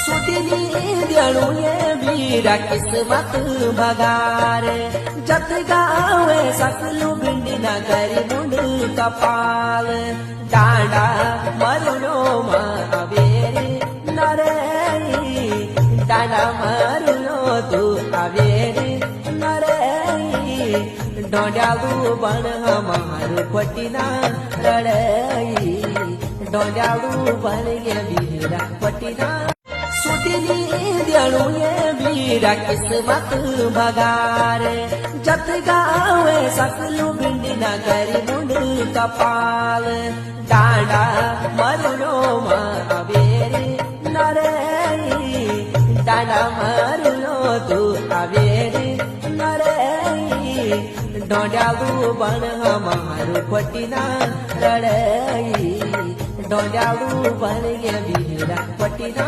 सुटिनी देणू ये वीरा किस्मत भगारे जत गावे सकलू भिंडीना गरी मुंड कपाल डांडा मरुनो मावेरे नरे डांडा मरुनो तू आवेरे नरे डोंड्यालू बन हमार पटीना रड़ई डोंड्यालू बन ये वीरा पटीना सुटिनी देणू ये वीरा किस्मत भगारे जत गावे सकलू भिंडीना गरी मुंड कपाल डांडा मरुनो मावेरे नरे डांडा मरुनो तू आवेरे नरे डोंड्यालू बन हमार पटीना रड़ई डोंड्यालू बन ये वीरा पटीना।